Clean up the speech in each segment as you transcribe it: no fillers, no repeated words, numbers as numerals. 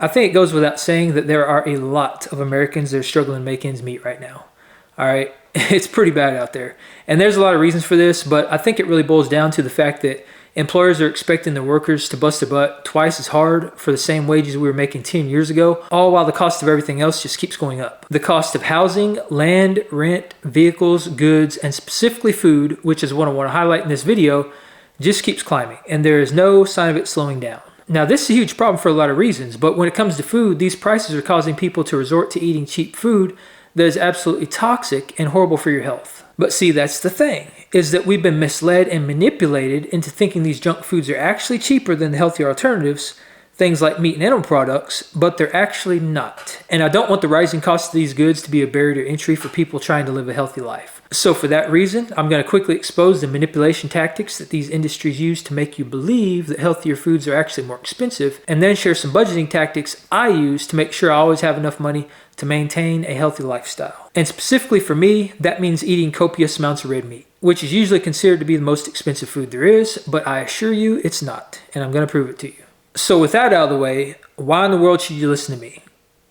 I think it goes without saying that there are a lot of Americans that are struggling to make ends meet right now. All right, it's pretty bad out there. And there's a lot of reasons for this, but I think it really boils down to the fact that employers are expecting their workers to bust their butt twice as hard for the same wages we were making 10 years ago, all while the cost of everything else just keeps going up. The cost of housing, land, rent, vehicles, goods, and specifically food, which is what I want to highlight in this video, just keeps climbing, and there is no sign of it slowing down. Now, this is a huge problem for a lot of reasons, but when it comes to food, these prices are causing people to resort to eating cheap food that is absolutely toxic and horrible for your health. But see, that's the thing, is that we've been misled and manipulated into thinking these junk foods are actually cheaper than the healthier alternatives, things like meat and animal products, but they're actually not. And I don't want the rising cost of these goods to be a barrier to entry for people trying to live a healthy life. So for that reason, I'm going to quickly expose the manipulation tactics that these industries use to make you believe that healthier foods are actually more expensive, and then share some budgeting tactics I use to make sure I always have enough money to maintain a healthy lifestyle. And specifically for me, that means eating copious amounts of red meat, which is usually considered to be the most expensive food there is, but I assure you it's not, and I'm going to prove it to you. So with that out of the way, why in the world should you listen to me?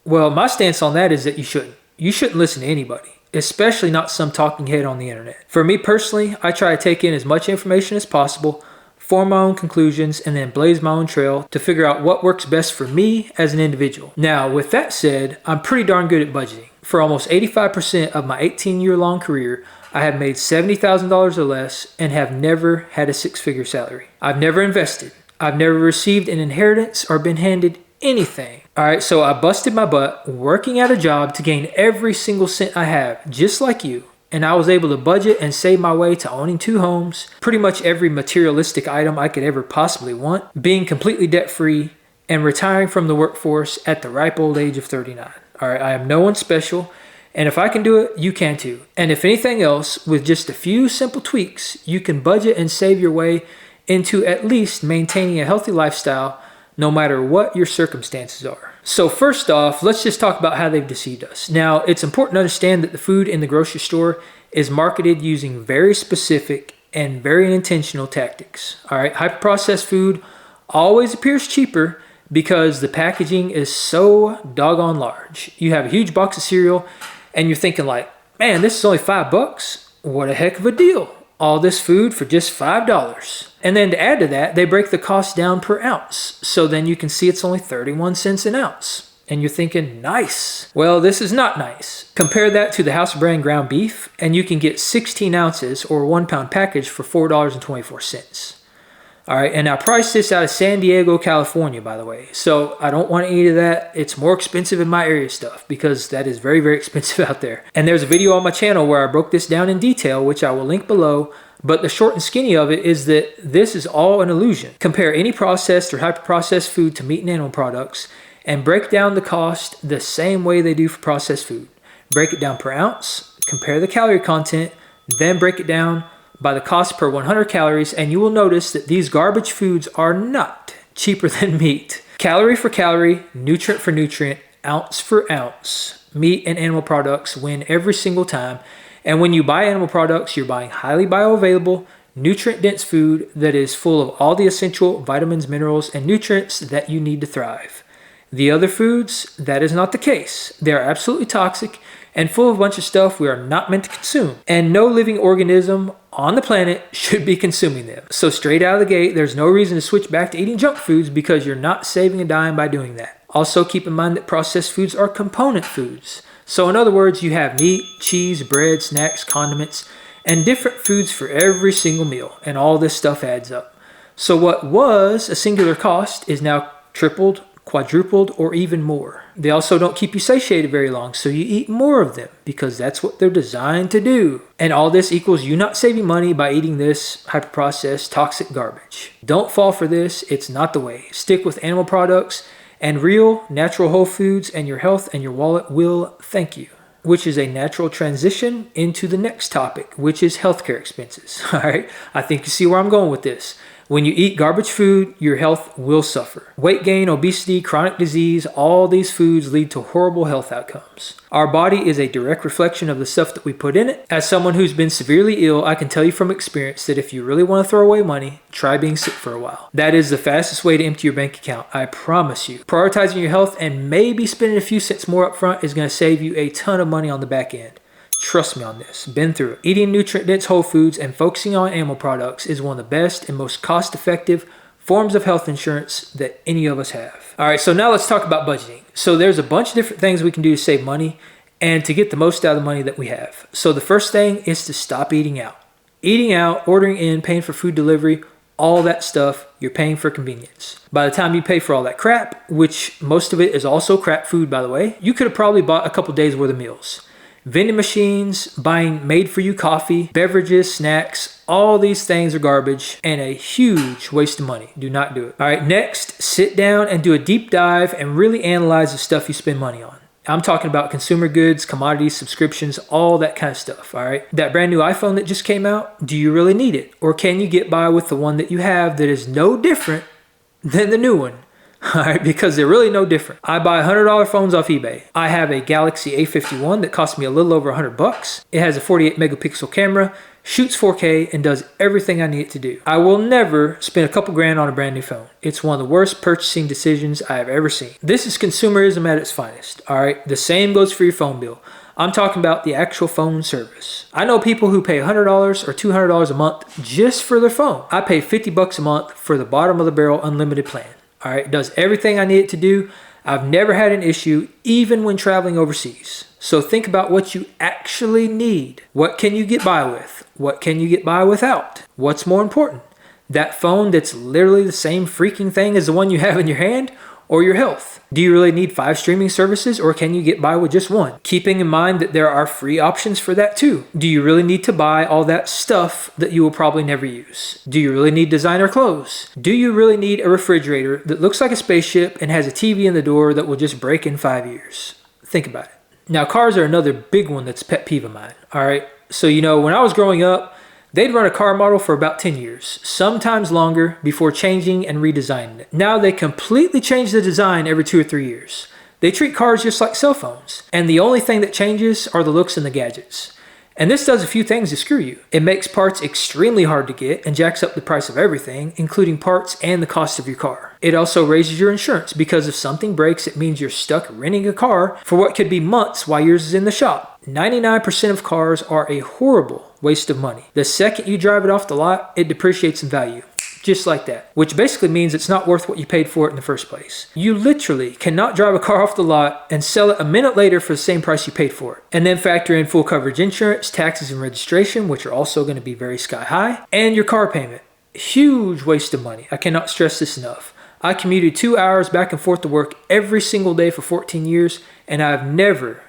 Well, my stance on that is that you shouldn't. You shouldn't listen to anybody, especially not some talking head on the internet. For me personally, I try to take in as much information as possible, form my own conclusions, and then blaze my own trail to figure out what works best for me as an individual. Now, with that said, I'm pretty darn good at budgeting. For almost 85% of my 18-year-long career, I have made $70,000 or less and have never had a six-figure salary. I've never invested. I've never received an inheritance or been handed anything. All right, so I busted my butt working at a job to gain every single cent I have, just like you. And I was able to budget and save my way to owning 2 homes, pretty much every materialistic item I could ever possibly want, being completely debt-free, and retiring from the workforce at the ripe old age of 39. All right, I am no one special, and if I can do it, you can too. And if anything else, with just a few simple tweaks, you can budget and save your way into at least maintaining a healthy lifestyle, no matter what your circumstances are. So first off, let's just talk about how they've deceived us. Now, it's important to understand that the food in the grocery store is marketed using very specific and very intentional tactics. All right, hyper-processed food always appears cheaper because the packaging is so doggone large. You have a huge box of cereal and you're thinking like, man, this is only $5. What a heck of a deal. All this food for just $5. And then to add to that, they break the cost down per ounce. So then you can see it's only 31 cents an ounce. And you're thinking, nice. Well, this is not nice. Compare that to the house brand ground beef, and you can get 16 ounces or a 1 pound package for $4.24. All right, and I priced this out of San Diego, California, by the way. So I don't want any of that. It's more expensive in my area stuff because that is very, very expensive out there. And there's a video on my channel where I broke this down in detail, which I will link below. But the short and skinny of it is that this is all an illusion. Compare any processed or hyper-processed food to meat and animal products and break down the cost the same way they do for processed food. Break it down per ounce, compare the calorie content, then break it down by the cost per 100 calories, and you will notice that these garbage foods are not cheaper than meat. Calorie for calorie, nutrient for nutrient, ounce for ounce, meat and animal products win every single time. And when you buy animal products, you're buying highly bioavailable, nutrient-dense food that is full of all the essential vitamins, minerals, and nutrients that you need to thrive. The other foods, that is not the case. They are absolutely toxic and full of a bunch of stuff we are not meant to consume. And no living organism on the planet should be consuming them. So straight out of the gate, there's no reason to switch back to eating junk foods because you're not saving a dime by doing that. Also keep in mind that processed foods are component foods. So in other words, you have meat, cheese, bread, snacks, condiments, and different foods for every single meal. And all this stuff adds up. So what was a singular cost is now tripled, quadrupled, or even more. They also don't keep you satiated very long, so you eat more of them because that's what they're designed to do. And all this equals you not saving money by eating this hyper-processed toxic garbage. Don't fall for this. It's not the way. Stick with animal products and real, natural whole foods, and your health and your wallet will thank you. Which is a natural transition into the next topic, which is healthcare expenses. All right, I think you see where I'm going with this. When you eat garbage food, your health will suffer. Weight gain, obesity, chronic disease, all these foods lead to horrible health outcomes. Our body is a direct reflection of the stuff that we put in it. As someone who's been severely ill, I can tell you from experience that if you really want to throw away money, try being sick for a while. That is the fastest way to empty your bank account, I promise you. Prioritizing your health and maybe spending a few cents more up front is going to save you a ton of money on the back end. Trust me on this. Been through it. Eating nutrient-dense whole foods and focusing on animal products is one of the best and most cost-effective forms of health insurance that any of us have. All right, so now let's talk about budgeting. So there's a bunch of different things we can do to save money and to get the most out of the money that we have. So the first thing is to stop eating out. Eating out, ordering in, paying for food delivery, all that stuff, you're paying for convenience. By the time you pay for all that crap, which most of it is also crap food, by the way, you could have probably bought a couple days worth of meals. Vending machines, buying made-for-you coffee, beverages, snacks, all these things are garbage and a huge waste of money. Do not do it. All right, next, sit down and do a deep dive and really analyze the stuff you spend money on. I'm talking about consumer goods, commodities, subscriptions, all that kind of stuff, all right? That brand new iPhone that just came out, do you really need it? Or can you get by with the one that you have that is no different than the new one? All right, because they're really no different. I buy $100 phones off eBay. I have a Galaxy A51 that cost me a little over $100. It has a 48 megapixel camera, shoots 4K, and does everything I need it to do. I will never spend a couple grand on a brand new phone. It's one of the worst purchasing decisions I have ever seen. This is consumerism at its finest, all right? The same goes for your phone bill. I'm talking about the actual phone service. I know people who pay $100 or $200 a month just for their phone. I pay $50 a month for the bottom of the barrel unlimited plan. All right, it does everything I need it to do. I've never had an issue, even when traveling overseas. So think about what you actually need. What can you get by with? What can you get by without? What's more important? That phone that's literally the same freaking thing as the one you have in your hand, or your health? Do you really need 5 streaming services, or can you get by with just one? Keeping in mind that there are free options for that too. Do you really need to buy all that stuff that you will probably never use? Do you really need designer clothes? Do you really need a refrigerator that looks like a spaceship and has a TV in the door that will just break in 5 years? Think about it. Now, cars are another big one that's a pet peeve of mine, all right? So, when I was growing up, they'd run a car model for about 10 years, sometimes longer, before changing and redesigning it. Now they completely change the design every 2 or 3 years. They treat cars just like cell phones, and the only thing that changes are the looks and the gadgets. And this does a few things to screw you. It makes parts extremely hard to get and jacks up the price of everything, including parts and the cost of your car. It also raises your insurance because if something breaks, it means you're stuck renting a car for what could be months while yours is in the shop. 99% of cars are a horrible waste of money. The second you drive it off the lot, it depreciates in value. Just like that, which basically means it's not worth what you paid for it in the first place. You literally cannot drive a car off the lot and sell it a minute later for the same price you paid for it. And then factor in full coverage insurance, taxes and registration, which are also going to be very sky high, and your car payment. Huge waste of money. I cannot stress this enough. I commuted 2 hours back and forth to work every single day for 14 years, and I've never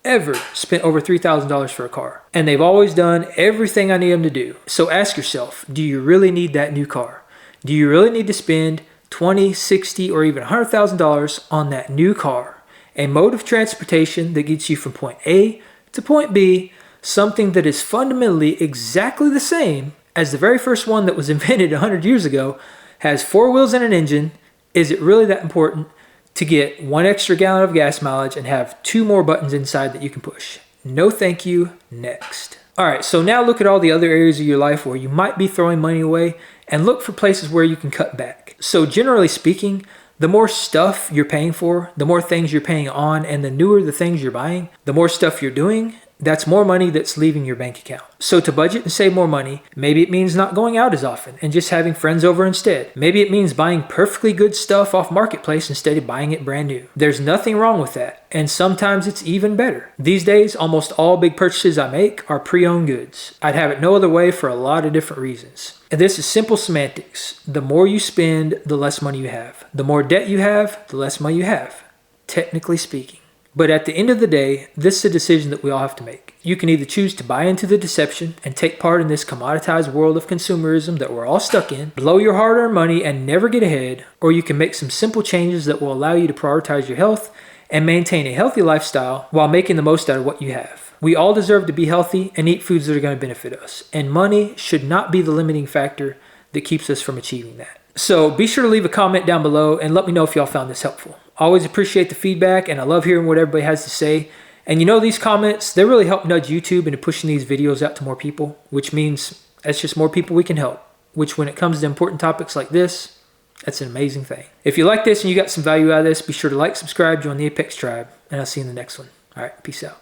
ever spent over $3,000 for a car. And they've always done everything I need them to do. So ask yourself, do you really need that new car? Do you really need to spend $20,000, $60,000, or even $100,000 on that new car? A mode of transportation that gets you from point A to point B, something that is fundamentally exactly the same as the very first one that was invented 100 years ago, has 4 wheels and an engine. Is it really that important to get 1 extra gallon of gas mileage and have 2 more buttons inside that you can push? No thank you, next. All right, so now look at all the other areas of your life where you might be throwing money away and look for places where you can cut back. So generally speaking, the more stuff you're paying for, the more things you're paying on, and the newer the things you're buying, the more stuff you're doing, that's more money that's leaving your bank account. So to budget and save more money, maybe it means not going out as often and just having friends over instead. Maybe it means buying perfectly good stuff off Marketplace instead of buying it brand new. There's nothing wrong with that, and sometimes it's even better. These days, almost all big purchases I make are pre-owned goods. I'd have it no other way for a lot of different reasons. And this is simple semantics. The more you spend, the less money you have. The more debt you have, the less money you have, technically speaking. But at the end of the day, this is a decision that we all have to make. You can either choose to buy into the deception and take part in this commoditized world of consumerism that we're all stuck in, blow your hard-earned money and never get ahead, or you can make some simple changes that will allow you to prioritize your health and maintain a healthy lifestyle while making the most out of what you have. We all deserve to be healthy and eat foods that are going to benefit us, and money should not be the limiting factor that keeps us from achieving that. So be sure to leave a comment down below and let me know if y'all found this helpful. Always appreciate the feedback, and I love hearing what everybody has to say. And you know, these comments, they really help nudge YouTube into pushing these videos out to more people, which means that's just more people we can help, which when it comes to important topics like this, that's an amazing thing. If you like this and you got some value out of this, be sure to like, subscribe, join the Apex Tribe, and I'll see you in the next one. All right, peace out.